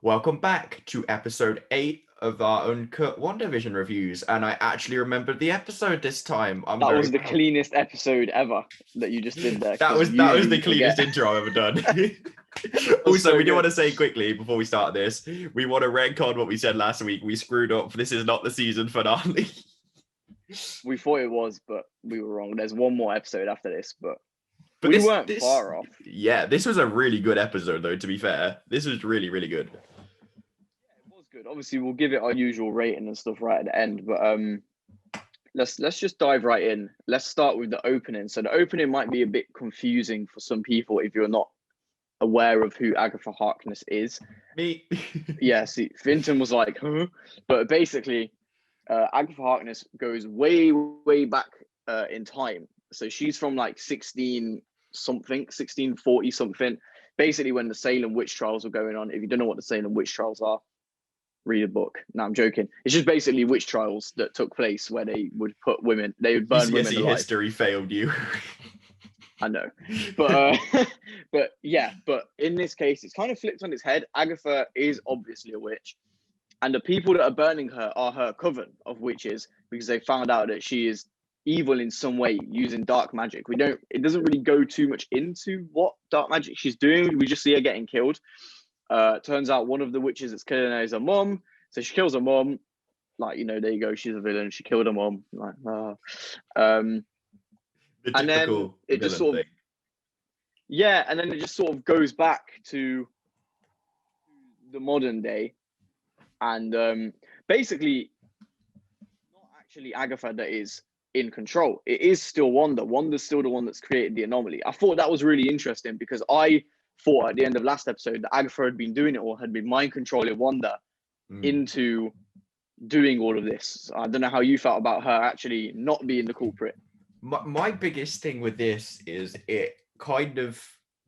Welcome back to episode 8 of our Uncut Wandavision reviews. And I actually remembered the episode this time. I'm That very was the proud. cleanest episode ever that you just did there. That 'cause was that was usually the you cleanest forget. intro I've ever done. Was Also, so we do good. want to say quickly before we start this, we want to retcon what we said last week. We screwed up. This is not the season finale. We thought it was, but we were wrong. There's one more episode after this, but But we this, weren't this, far off. yeah, this was a really good episode, though. To be fair, this was really, really good. It was good. Obviously, we'll give it our usual rating and stuff right at the end, but let's just dive right in. Let's start with the opening. So the opening might be a bit confusing for some people if you're not aware of who Agatha Harkness is. Me. Yeah, see, Finton was like, huh? But basically, Agatha Harkness goes way, way back in time. So she's from like 1640 something. Basically, when the Salem witch trials were going on. If you don't know what the Salem witch trials are, read a book. No, I'm joking. It's just basically witch trials that took place where they would put women, they would burn women alive. History failed you. I know, but but in this case, it's kind of flipped on its head. Agatha is obviously a witch, and the people that are burning her are her coven of witches because they found out that she is evil in some way using dark magic. It doesn't really go too much into what dark magic she's doing. We just see her getting killed. Turns out one of the witches that's killing her is her mom, so she kills her mom. Like, you know, there you go. She's a villain. She killed her mom. Like, and then it just sort of, yeah, and then it just sort of goes back to the modern day, and basically, not actually Agatha that is in control. It is still Wanda. Wanda's still the one that's created the anomaly. I thought that was really interesting because I thought at the end of last episode that Agatha had been doing it or had been mind controlling Wanda into doing all of this. I don't know how you felt about her actually not being the culprit. My biggest thing with this is it kind of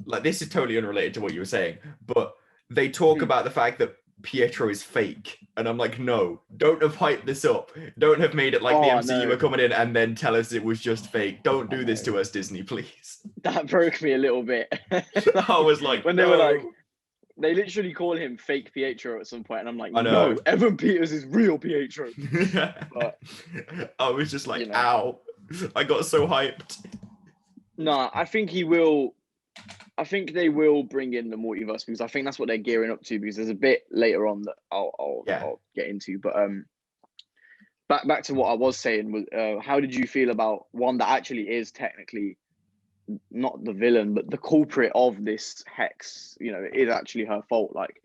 like, this is totally unrelated to what you were saying, but they talk about the fact that Pietro is fake, and I'm like, no, don't have hyped this up. Don't have made it like the MCU were coming in and then tell us it was just fake. Don't do this to us, Disney, please. That broke me a little bit. I was like, when they were like, they literally call him fake Pietro at some point, and I'm like, no, Evan Peters is real Pietro. But I was just like, ow. I got so hyped. No, I think he will. I think they will bring in the multiverse because I think that's what they're gearing up to. Because there's a bit later on that I'll get into. But back to what I was saying was, how did you feel about one that actually is technically not the villain, but the culprit of this hex? You know, it is actually her fault. Like,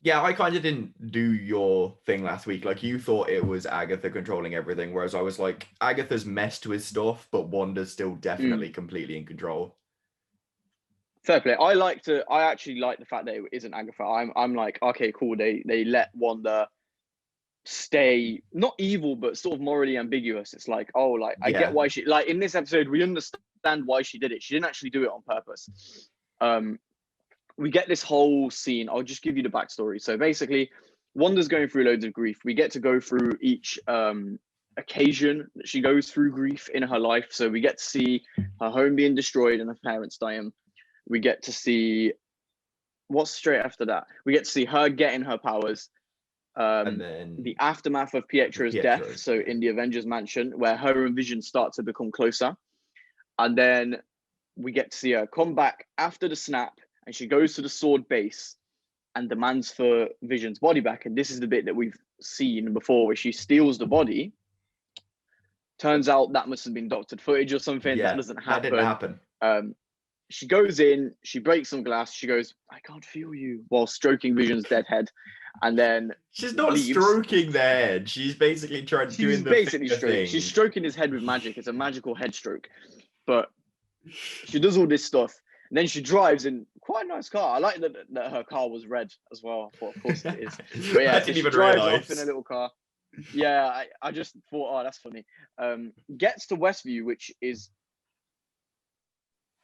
yeah, I kind of didn't do your thing last week. Like, you thought it was Agatha controlling everything, whereas I was like, Agatha's messed with stuff, but Wanda's still definitely completely in control. Fair play. I actually like the fact that it isn't Agatha. I'm like, okay, cool. They let Wanda stay not evil, but sort of morally ambiguous. It's like, oh, like I get why she, like, in this episode, we understand why she did it. She didn't actually do it on purpose. We get this whole scene. I'll just give you the backstory. So basically, Wanda's going through loads of grief. We get to go through each occasion that she goes through grief in her life. So we get to see her home being destroyed and her parents dying. We get to see what's straight after that. We get to see her getting her powers. And then the aftermath of Pietro's death. So in the Avengers mansion, where her and Vision start to become closer. And then we get to see her come back after the snap. And she goes to the sword base and demands for Vision's body back. And this is the bit that we've seen before where she steals the body. Turns out that must have been doctored footage or something. That doesn't happen. That didn't happen. She goes in, she breaks some glass. She goes, I can't feel you, while stroking Vision's dead head. And then she's not stroking the head. She's basically doing the thing. She's stroking his head with magic. It's a magical head stroke. But she does all this stuff. And then she drives in quite a nice car. I like that her car was red as well. I thought, of course it is. But yeah, I didn't even drives realize. off in a little car. Yeah, I just thought, oh, that's funny. Gets to Westview, which is,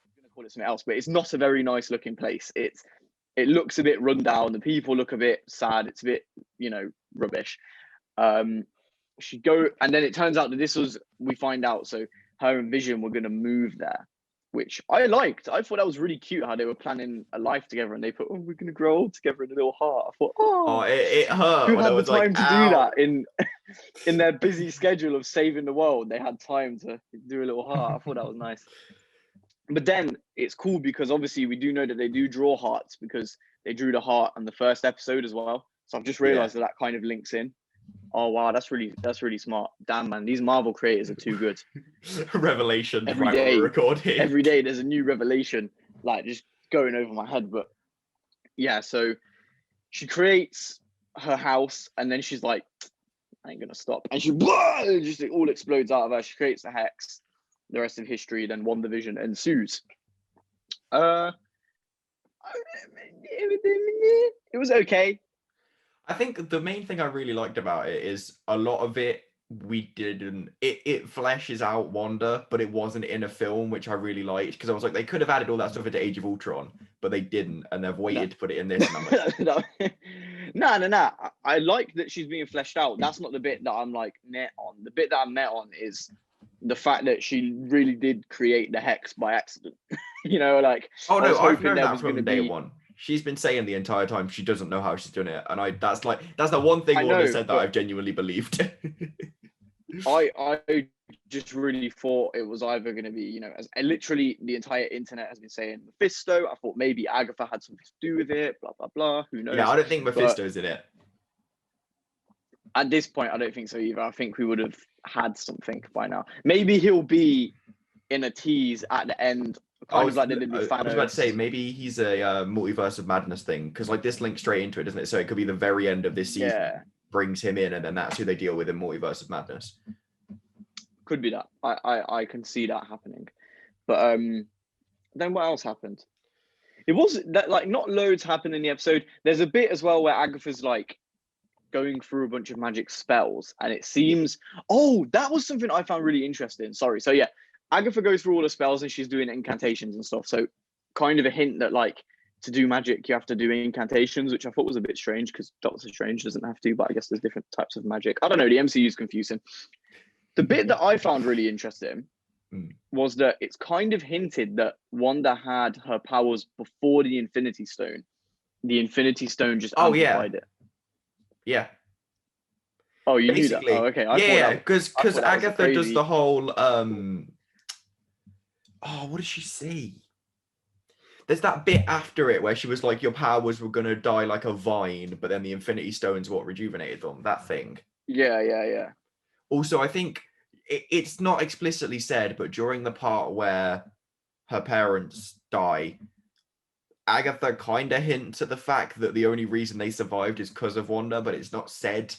I'm going to call it something else, but it's not a very nice looking place. It looks a bit run down. The people look a bit sad. It's a bit, rubbish. And then it turns out that we find out, so her and Vision were going to move there. which I liked. I thought that was really cute how they were planning a life together and they put, oh, we're gonna grow old together in a little heart. I thought, Oh, oh, it hurt who when I had the was like, time to do ow. that in their busy schedule of saving the world? They had time to do a little heart. I thought that was nice. But then it's cool because obviously we do know that they do draw hearts because they drew the heart on the first episode as well. So I've just realized that kind of links in. Oh wow, that's really smart. Damn man, these Marvel creators are too good. Revelations Every right when day, we're recording. every day there's a new revelation, like just going over my head. But yeah, so she creates her house and then she's like, I ain't gonna stop. And she just it all explodes out of her. She creates the hex. The rest of history, then WandaVision ensues. It was okay. I think the main thing I really liked about it is a lot of it it fleshes out Wanda, but it wasn't in a film, which I really liked because I was like, they could have added all that stuff into Age of Ultron, but they didn't, and they've waited to put it in this. And I'm like, no. I like that she's being fleshed out. That's not the bit that I'm like net on. The bit that I'm met on is the fact that she really did create the hex by accident. Like, oh no, I've known that from day one. She's been saying the entire time she doesn't know how she's doing it, and that's the one thing Wanda said that I've genuinely believed. I just really thought it was either going to be, as literally the entire internet has been saying Mephisto. I thought maybe Agatha had something to do with it. Blah blah blah. Who knows? Yeah, I don't think Mephisto's in it. At this point, I don't think so either. I think we would have had something by now. Maybe he'll be in a tease at the end, kind of like they did with Thanos. I was about to say, maybe he's a multiverse of madness thing, because like this links straight into it, doesn't it? So it could be the very end of this season brings him in, and then that's who they deal with in Multiverse of Madness. Could be that. I can see that happening. But then what else happened? It was that like not loads happened in the episode. There's a bit as well where Agatha's like going through a bunch of magic spells, and it seems that was something I found really interesting. Sorry. So yeah, Agatha goes through all the spells and she's doing incantations and stuff. So kind of a hint that like to do magic you have to do incantations, which I thought was a bit strange because Doctor Strange doesn't have to, but I guess there's different types of magic. I don't know, the MCU is confusing. The bit that I found really interesting was that it's kind of hinted that Wanda had her powers before the Infinity Stone. The Infinity Stone just amplified it. Yeah. Oh, you basically knew that? Oh, okay. Yeah, because Agatha does the whole what did she say? There's that bit after it where she was like, your powers were gonna die like a vine, but then the Infinity Stone's what rejuvenated them. That thing. Yeah. Also, I think it's not explicitly said, but during the part where her parents die, Agatha kind of hints at the fact that the only reason they survived is because of Wanda, but it's not said.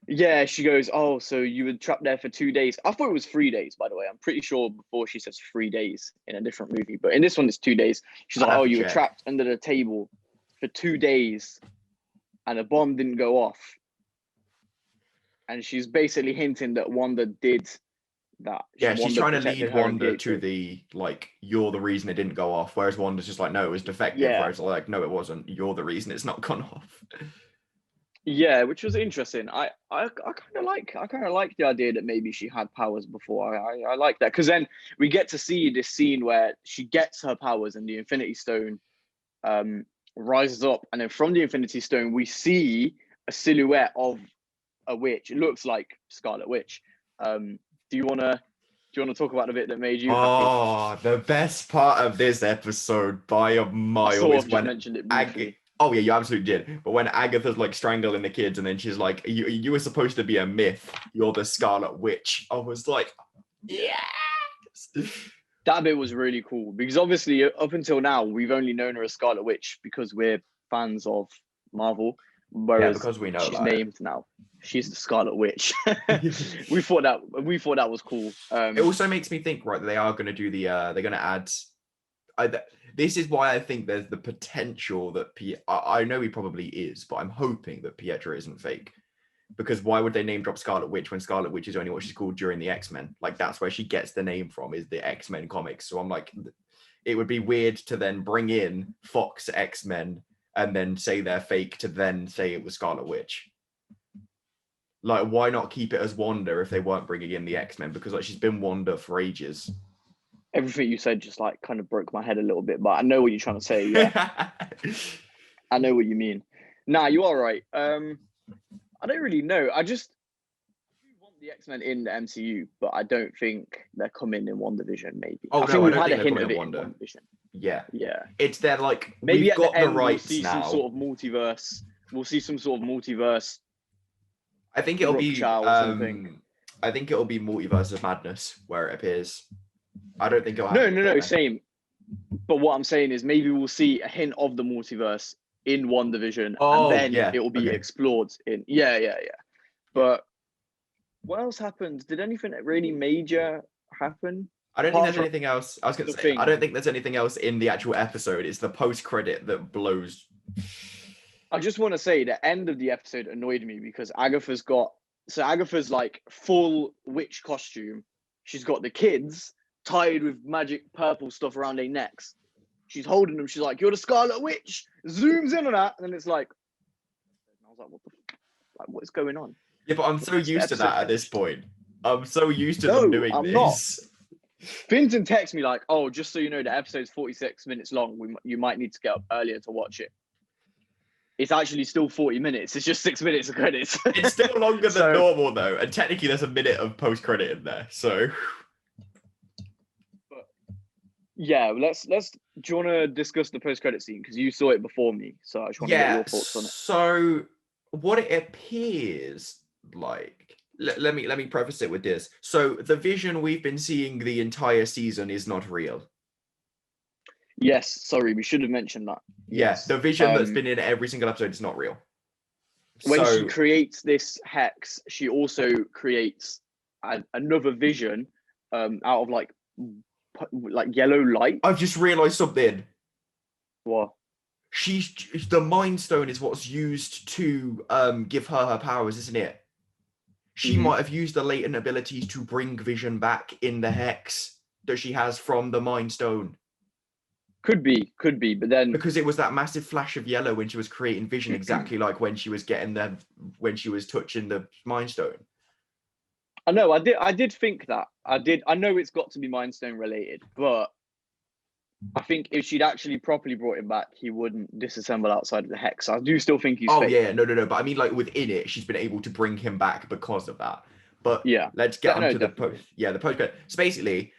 Yeah, she goes, oh, so you were trapped there for 2 days. I thought it was 3 days, by the way. I'm pretty sure before she says 3 days in a different movie. But in this one, it's 2 days. She's like, oh, you were trapped under the table for 2 days and a bomb didn't go off. And she's basically hinting that Wanda did that. Yeah, she's trying to lead Wanda to the, like, you're the reason it didn't go off. Whereas Wanda's just like, no, it was defective. Yeah. Whereas like, no, it wasn't. You're the reason it's not gone off. Yeah, which was interesting. I kind of like the idea that maybe she had powers before. I like that because then we get to see this scene where she gets her powers and the Infinity Stone rises up, and then from the Infinity Stone we see a silhouette of a witch. It looks like Scarlet Witch. Do you wanna talk about the bit that made you happy? Oh, the best part of this episode by a mile is when mentioned it briefly. Oh yeah, you absolutely did. But when Agatha's like strangling the kids, and then she's like, "You were supposed to be a myth. You're the Scarlet Witch." I was like, yes. That bit was really cool because obviously up until now we've only known her as Scarlet Witch because we're fans of Marvel. Whereas because we know she's named now. She's the Scarlet Witch. we thought that was cool. It also makes me think, right, that they are going to do they're going to add. This is why I think there's the potential that I know he probably is, but I'm hoping that Pietro isn't fake. Because why would they name drop Scarlet Witch when Scarlet Witch is only what she's called during the X-Men? Like, that's where she gets the name from, is the X-Men comics. So I'm like, it would be weird to then bring in Fox X-Men and then say they're fake to then say it was Scarlet Witch. Like, why not keep it as Wanda if they weren't bringing in the X-Men? Because like she's been Wanda for ages. everything you said just like kind of broke my head a little bit, but I know what you're trying to say. Yeah, I know what you mean. Nah, you are right. I don't really know. I want the X-Men in the MCU, but I don't think they're coming in WandaVision. Maybe. Oh, I no, think I we've don't had think a they're hint coming of in it Wanda. in WandaVision. Yeah. Yeah. It's they're like, Maybe we've at got the end the rights we'll see now. some sort of multiverse. We'll see some sort of multiverse. I think it'll be Rupture or something. I think it'll be Multiverse of Madness where it appears. I don't think it'll No, happen. no, no, same. But what I'm saying is maybe we'll see a hint of the multiverse in WandaVision, Oh, and then yeah. it will be Okay. explored in. Yeah. But what else happened? Did anything really major happen? I don't think Apart there's from anything else. I was going to the say, thing. I don't think there's anything else in the actual episode. It's the post-credit that blows. I just want to say the end of the episode annoyed me because Agatha's like full witch costume. She's got the kids tied with magic purple stuff around their necks. She's holding them. She's like, "You're the Scarlet Witch." Zooms in on that, and then it's like, I was like, what is going on? Yeah, but I'm so used to that at this point. I'm so used to them doing I'm this. not. Finton texts me like, "Oh, just so you know, the episode's 46 minutes long. You might need to get up earlier to watch it." It's actually still 40 minutes. It's just 6 minutes of credits. It's still longer than normal though, and technically there's a minute of post-credit in there. So, but yeah, let's. Do you want to discuss the post-credit scene because you saw it before me? So I just want to get your thoughts on it. So, what it appears like. Let me preface it with this. So, the Vision we've been seeing the entire season is not real. Yes, sorry, we should have mentioned that. Yes, the Vision that's been in every single episode is not real. When she creates this hex, she also creates another Vision out of like yellow light. I've just realised something. What? The Mind Stone is what's used to give her powers, isn't it? She might have used the latent abilities to bring Vision back in the hex that she has from the Mind Stone. Could be, but then because it was that massive flash of yellow when she was creating Vision, exactly like when she was when she was touching the Mind Stone. I know, I did think that. I know it's got to be Mind Stone related, but I think if she'd actually properly brought him back, he wouldn't disassemble outside of the hex. I do still think he's fake. Yeah, no. But I mean, like within it, she's been able to bring him back because of that. But yeah, let's get onto the post. Yeah, the post. So basically,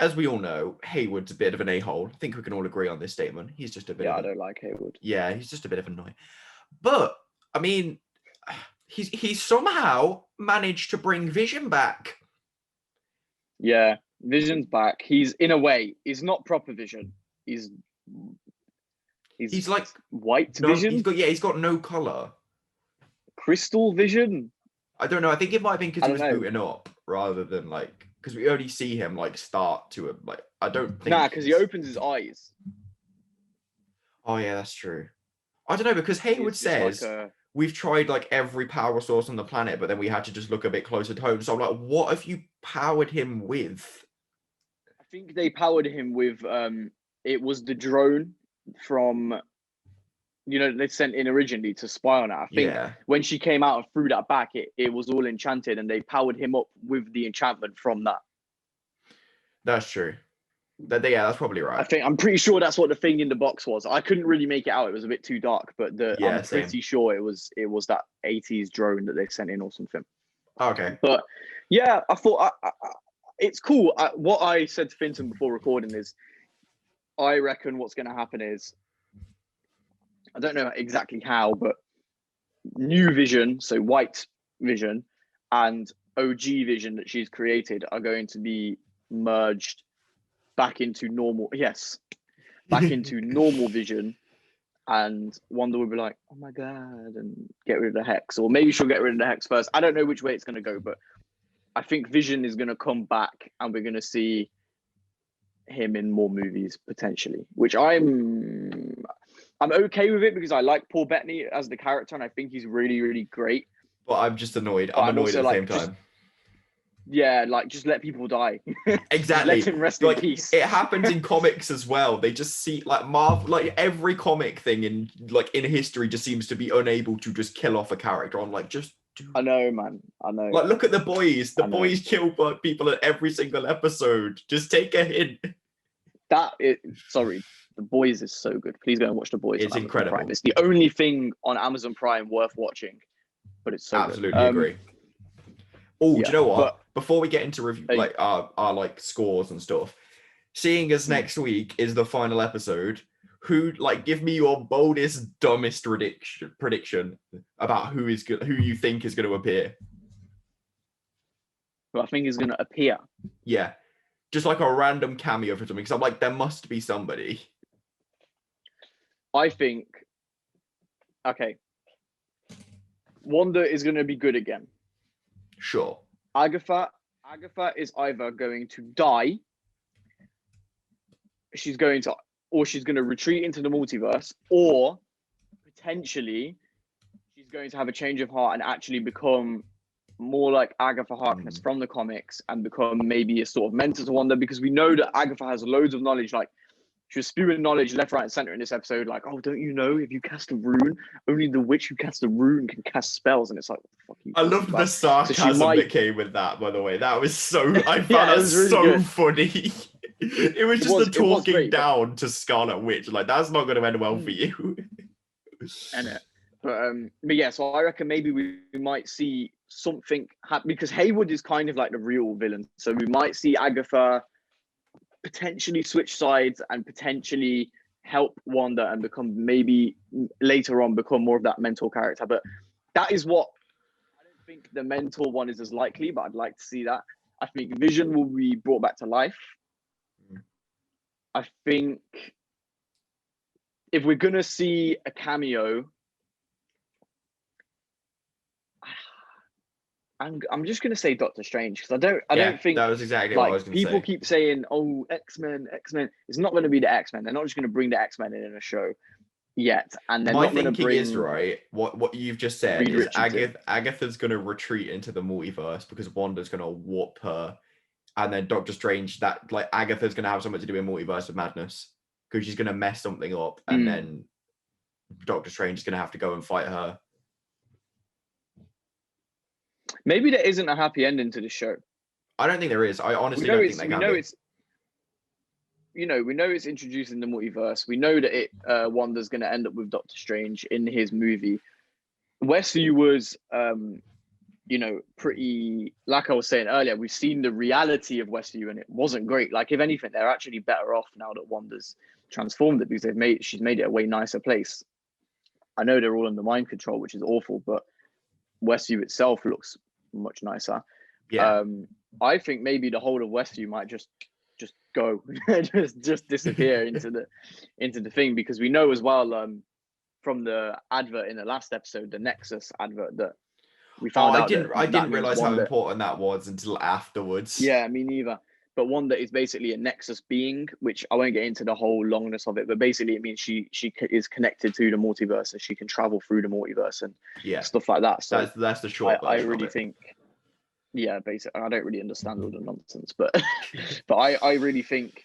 as we all know, Hayward's a bit of an a-hole. I think we can all agree on this statement. He's just a bit. I don't like Hayward. Yeah, he's just a bit of annoying. But I mean, he's somehow managed to bring Vision back. Yeah, Vision's back. He's in a way, he's not proper Vision. He's like white Vision. He's got no color. Crystal Vision. I don't know. I think it might have been because he was booting up rather than like because we only see him like start to it. Like I don't think. Nah, because he opens his eyes. Oh yeah, that's true. I don't know because Hayward says we've tried like every power source on the planet, but then we had to just look a bit closer to home. So I'm like, what have you powered him with? I think they powered him with it was the drone from they sent in originally to spy on her. I think when she came out and threw that back, it was all enchanted, and they powered him up with the enchantment from that. That's true. That's probably right. I'm pretty sure that's what the thing in the box was. I couldn't really make it out; it was a bit too dark. But I'm pretty sure it was that 80s drone that they sent in or something. Okay. But yeah, I thought it's cool. What I said to Finton before recording is, I reckon what's going to happen is, I don't know exactly how, but new Vision, so white Vision, and OG Vision that she's created are going to be merged back into normal. Yes, back into normal Vision, and Wanda will be like, "Oh my god," and get rid of the hex, or maybe she'll get rid of the hex first. I don't know which way it's going to go, but I think Vision is going to come back, and we're going to see him in more movies potentially, which I'm okay with it because I like Paul Bettany as the character and I think he's really, really great. But I'm just annoyed. I'm annoyed at the same time. Just let people die. Exactly. Let him rest in peace. It happens in comics as well. They just see every comic thing in history just seems to be unable to just kill off a character. I'm like, just I know, man. I know. Like, look at the boys. The boys kill people at every single episode. Just take a hint. Sorry, The Boys is so good. Please go and watch The Boys. It's incredible. Prime. It's the only thing on Amazon Prime worth watching, but it's so absolutely good. Agree. Oh, do you know what? But, before we get into review, like our like scores and stuff, seeing as next week is the final episode, give me your boldest, dumbest prediction about who you think is going to appear. Who I think is going to appear. Yeah, just like a random cameo for something. Because I'm like, there must be somebody. I think. Okay. Wanda is going to be good again. Sure. Agatha is either going to die, she's going to retreat into the multiverse, or potentially she's going to have a change of heart and actually become more like Agatha Harkness from the comics and become maybe a sort of mentor to Wanda, because we know that Agatha has loads of knowledge. Like, she was spewing knowledge left, right, and center in this episode. Like, oh, don't you know if you cast a rune, only the witch who casts a rune can cast spells? And it's like, what the fuck are you I loved the sarcasm that came with that, by the way. That was so, I found that really so good. Funny. It was just talking down to Scarlet Witch. Like, that's not going to end well for you. But yeah, so I reckon maybe we might see something happen, because Haywood is kind of like the real villain. So we might see Agatha potentially switch sides and potentially help Wanda and maybe later on become more of that mentor character. But that is what I don't think the mentor one is as likely, but I'd like to see that. I think Vision will be brought back to life. I think if we're gonna see a cameo, I'm just gonna say Doctor Strange, because I don't think that was exactly what I was gonna say. People keep saying, "Oh, X-Men." It's not gonna be the X-Men. They're not just gonna bring the X-Men in a show yet, and they're my not gonna thinking bring. Is right. What you've just said is Agatha's gonna retreat into the multiverse because Wanda's gonna whoop her, and then Doctor Strange, that like Agatha's gonna have something to do with Multiverse of Madness because she's gonna mess something up, and then Doctor Strange is gonna have to go and fight her. Maybe there isn't a happy ending to the show. I don't think there is. I honestly don't think there can be. We know it's introducing the multiverse. We know that Wanda's going to end up with Doctor Strange in his movie. Westview was, pretty, like I was saying earlier, we've seen the reality of Westview and it wasn't great. Like, if anything, they're actually better off now that Wanda's transformed it, because she's made it a way nicer place. I know they're all under mind control, which is awful, but Westview itself looks much nicer. Yeah. I think maybe the whole of Westview might just go, just disappear into the thing, because we know as well from the advert in the last episode, the Nexus advert, that we found out. I didn't realize how important that was until afterwards. Yeah, me neither. But Wanda is basically a Nexus being, which I won't get into the whole longness of it, but basically it means she is connected to the multiverse and she can travel through the multiverse and stuff like that. So that's the short version. I really think, basically, I don't really understand all the nonsense, but but I really think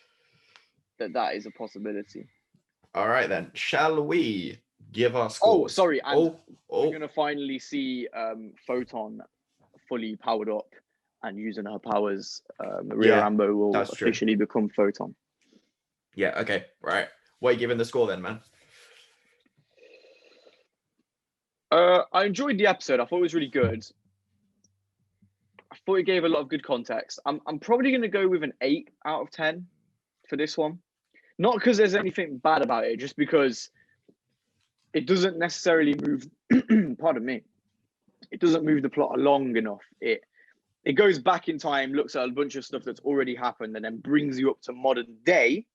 that is a possibility. All right then, shall we give our scores? Oh, sorry, and we're gonna finally see Photon fully powered up and using her powers. Maria Rambeau will officially become Photon. Yeah, okay, right. What are you giving the score then, man? I enjoyed the episode. I thought it was really good. I thought it gave a lot of good context. I'm probably going to go with an 8 out of 10 for this one. Not because there's anything bad about it, just because it doesn't necessarily move, pardon me, it doesn't move the plot along enough. It goes back in time, looks at a bunch of stuff that's already happened, and then brings you up to modern day,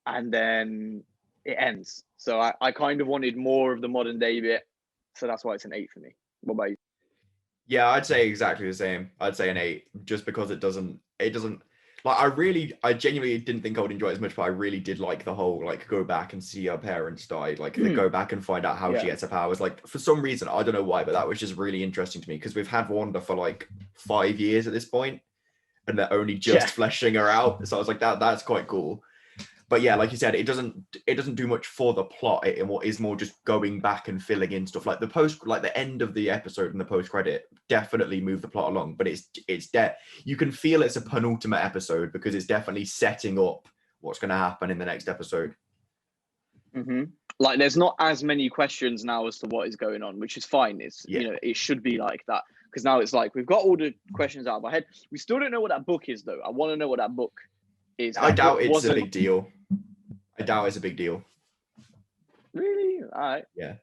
and then it ends. So I kind of wanted more of the modern day bit, so that's why it's an 8 for me. What about you? Yeah, I'd say exactly the same. I'd say an 8, just because it doesn't like, I genuinely didn't think I would enjoy it as much, but I really did like the whole, like, go back and see her parents die, like go back and find out how she gets her powers. Like, for some reason, I don't know why, but that was just really interesting to me, because we've had Wanda for like 5 years at this point, and they're only just fleshing her out. So I was like, that's quite cool. But yeah, like you said, it doesn't do much for the plot. It is more just going back and filling in stuff. Like the end of the episode and the post credit definitely move the plot along. But you can feel it's a penultimate episode because it's definitely setting up what's going to happen in the next episode. Mm-hmm. Like, there's not as many questions now as to what is going on, which is fine. It should be like that, because now it's like we've got all the questions out of our head. We still don't know what that book is, though. I want to know what that book is. I doubt it's a big deal. I doubt it's a big deal. Really? All right. Yeah.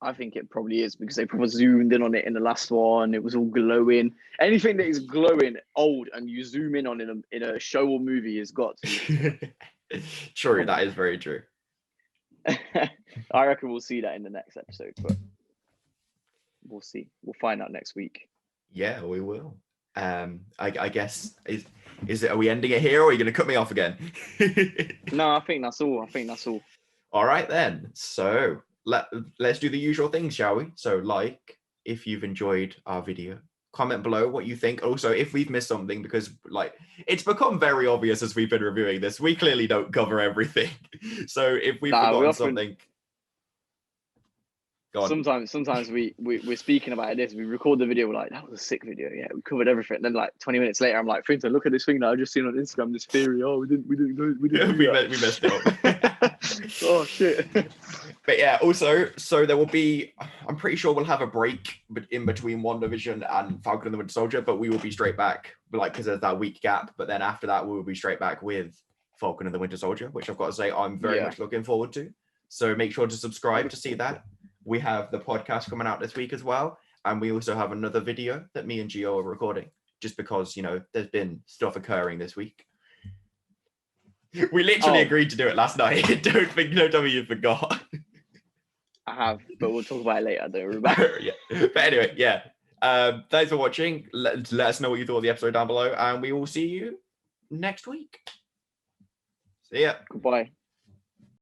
I think it probably is, because they probably zoomed in on it in the last one. It was all glowing. Anything that is glowing, old, and you zoom in on in a show or movie has got to be. True, that is very true. I reckon we'll see that in the next episode, but we'll see. We'll find out next week. Yeah, we will. I guess are we ending it here, or are you going to cut me off again? No, I think that's all. All right then. So let's do the usual things, shall we? So like, if you've enjoyed our video, comment below what you think. Also, if we've missed something, because like it's become very obvious as we've been reviewing this, we clearly don't cover everything. So if we've forgotten something. Sometimes we're speaking about this. We record the video. We're like, that was a sick video. Yeah, we covered everything. And then like 20 minutes later, I'm like, Finton, look at this thing that I just seen on Instagram. This theory. Oh, we didn't. We messed it up. Oh shit. But yeah, also, so there will be. I'm pretty sure we'll have a break in between Wandavision and Falcon and the Winter Soldier, but we will be straight back, like, because there's that week gap. But then after that, we will be straight back with Falcon and the Winter Soldier, which I've got to say I'm very much looking forward to. So make sure to subscribe to see that. We have the podcast coming out this week as well. And we also have another video that me and Gio are recording, just because, there's been stuff occurring this week. We literally agreed to do it last night. Don't tell me you forgot. I have, but we'll talk about it later. Don't worry about it. Yeah. But anyway, yeah. Thanks for watching. Let us know what you thought of the episode down below, and we will see you next week. See ya. Goodbye.